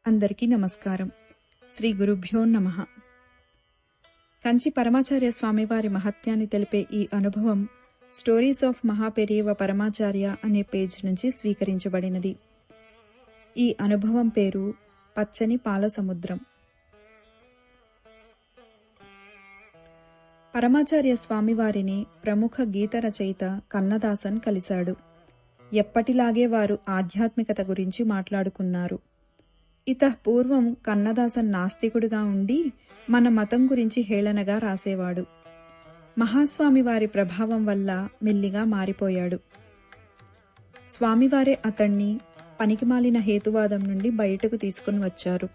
అందరికీ నమస్కారం. శ్రీ గురుభ్యో నమః. కంచి పరమాచార్య స్వామివారి మహత్యాన్ని తెలిపే ఈ అనుభవం స్టోరీస్ ఆఫ్ మహాపెరియవ పరమాచార్య అనే పేజ్ నుంచి స్వీకరించబడినది. ఈ అనుభవం పేరు పచ్చని పాల సముద్రం. పరమాచార్య స్వామివారిని ప్రముఖ గీత రచయిత కన్నదాసన్ కలిశాడు. ఎప్పటిలాగే వారు ఆధ్యాత్మికత గురించి మాట్లాడుకున్నారు. పూర్వం కన్నదాసన్ నాస్తికుడుగా ఉండి మన మతం గురించి హేళనగా రాసేవాడు. మహాస్వామివారి ప్రభావం వల్ల మెల్లిగా మారిపోయాడు. స్వామివారే అతణ్ణి పనికిమాలిన హేతువాదం నుండి బయటకు తీసుకుని వచ్చారు.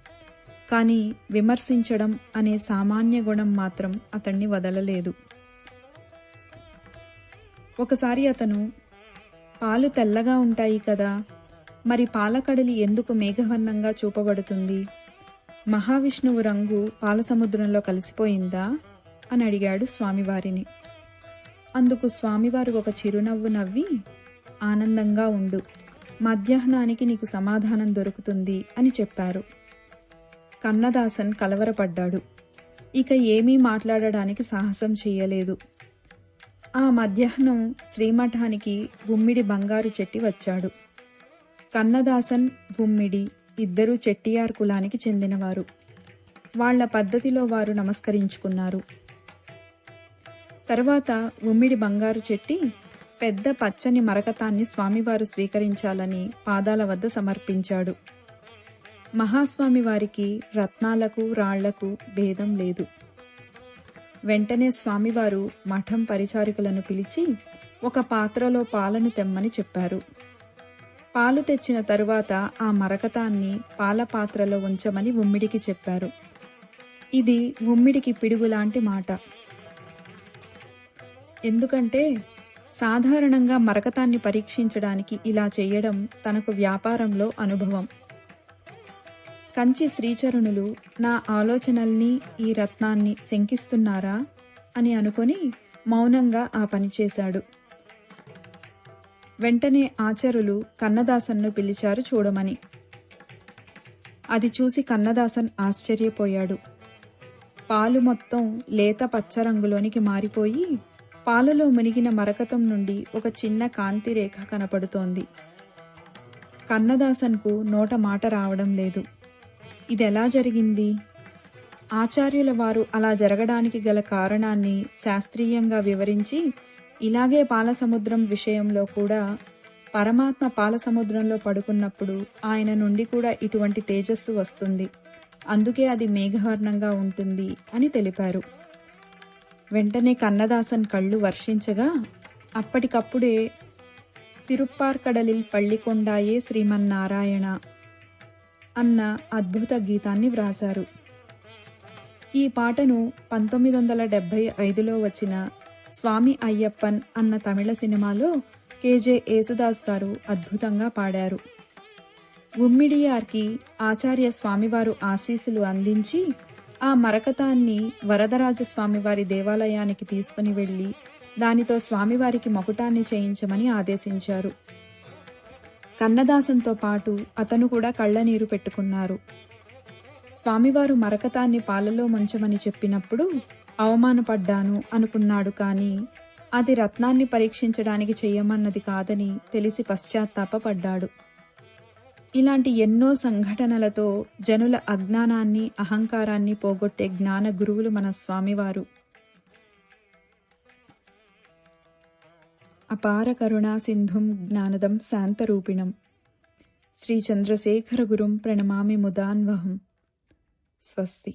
కానీ విమర్శించడం అనే సామాన్య గుణం మాత్రం అతణ్ణి వదలలేదు. ఒకసారి అతను, పాలు తెల్లగా ఉంటాయి కదా, మరి పాలకడలి ఎందుకు మేఘవర్ణంగా చూపబడుతుంది? మహావిష్ణువు రంగు పాలసముద్రంలో కలిసిపోయిందా అని అడిగాడు స్వామివారిని. అందుకు స్వామివారు ఒక చిరునవ్వు నవ్వి, ఆనందంగా ఉండు, మధ్యాహ్నానికి నీకు సమాధానం దొరుకుతుంది అని చెప్పారు. కన్నదాసన్ కలవరపడ్డాడు. ఇక ఏమీ మాట్లాడడానికి సాహసం చెయ్యలేదు. ఆ మధ్యాహ్నం శ్రీమఠానికి గుమ్మిడి బంగారు చెట్టి వచ్చాడు. కన్నదాసన్, గుమ్మిడి ఇద్దరూ చెట్టియార్ కులానికి చెందినవారు. వాళ్ల పద్ధతిలో వారు నమస్కరించుకున్నారు. తరువాత గుమ్మిడి బంగారు చెట్టి పెద్ద పచ్చని మరకతాన్ని స్వామివారు స్వీకరించాలని పాదాల వద్ద సమర్పించాడు. మహాస్వామివారికి రత్నాలకు రాళ్లకు భేదం లేదు. వెంటనే స్వామివారు మఠం పరిచారికులను పిలిచి ఒక పాత్రలో పాలను తెమ్మని చెప్పారు. పాలు తెచ్చిన తరువాత ఆ మరకతాన్ని పాల పాత్రలో ఉంచమని ఉమ్మిడికి చెప్పారు. ఇది ఉమ్మిడికి పిడుగులాంటి మాట. ఎందుకంటే సాధారణంగా మరకతాన్ని పరీక్షించడానికి ఇలా చేయడం తనకు వ్యాపారంలో అనుభవం. కంచి శ్రీచరణులు నా ఆలోచనల్ని, ఈ రత్నాన్ని శంకిస్తున్నారా అని అనుకొని మౌనంగా ఆ పని చేశాడు. వెంటనే ఆచార్యులు కన్నదాసన్ను పిలిచారు చూడమని. అది చూసి కన్నదాసన్ ఆశ్చర్యపోయాడు. పాలు మొత్తం లేత పచ్చరంగులోనికి మారిపోయి పాలలో మునిగిన మరకతం నుండి ఒక చిన్న కాంతి రేఖ కనపడుతోంది. కన్నదాసన్కు నోట మాట రావడం లేదు. ఇదెలా జరిగింది? ఆచార్యుల వారు అలా జరగడానికి గల కారణాన్ని శాస్త్రీయంగా వివరించి, ఇలాగే పాలసముద్రం విషయంలో కూడా పరమాత్మ పాలసముద్రంలో పడుకున్నప్పుడు ఆయన నుండి కూడా ఇటువంటి తేజస్సు వస్తుంది, అందుకే అది మేఘవర్ణంగా ఉంటుంది అని తెలిపారు. వెంటనే కన్నదాసన్ కళ్ళు వర్షించగా అప్పటికప్పుడే తిరుప్పార్కడలిల్ పళ్ళికొండాయే శ్రీమన్నారాయణ అన్న అద్భుత గీతాన్ని వ్రాశారు. ఈ పాటను 1975లో వచ్చిన స్వామి అయ్యప్పన్ అన్న తమిళ సినిమాలో కెజె యేసుదాస్ గారు అద్భుతంగా పాడారు. ఉమ్మిడియార్కి ఆచార్య స్వామివారు ఆశీస్సులు అందించి ఆ మరకతాన్ని వరదరాజస్వామివారి దేవాలయానికి తీసుకుని వెళ్లి దానితో స్వామివారికి మకుటాన్ని చేయించమని ఆదేశించారు. కన్నదాసంతో పాటు అతను కూడా కళ్ళనీరు పెట్టుకున్నారు. స్వామివారు మరకతాన్ని పాలలో ముంచమని చెప్పినప్పుడు అవమానపడ్డాను అనుకున్నాడు. కానీ అది రత్నాన్ని పరీక్షించడానికి చెయ్యమన్నది కాదని తెలిసి పశ్చాత్తాపపడ్డాడు. ఇలాంటి ఎన్నో సంఘటనలతో జనుల అజ్ఞానాన్ని, అహంకారాన్ని పోగొట్టే జ్ఞాన గురువులు మన స్వామివారు. అపార కరుణా సింధుం జ్ఞానదం శాంతరూపిణం శ్రీ చంద్రశేఖర గురుం ప్రణమామి ముదాన్వహం. స్వస్తి.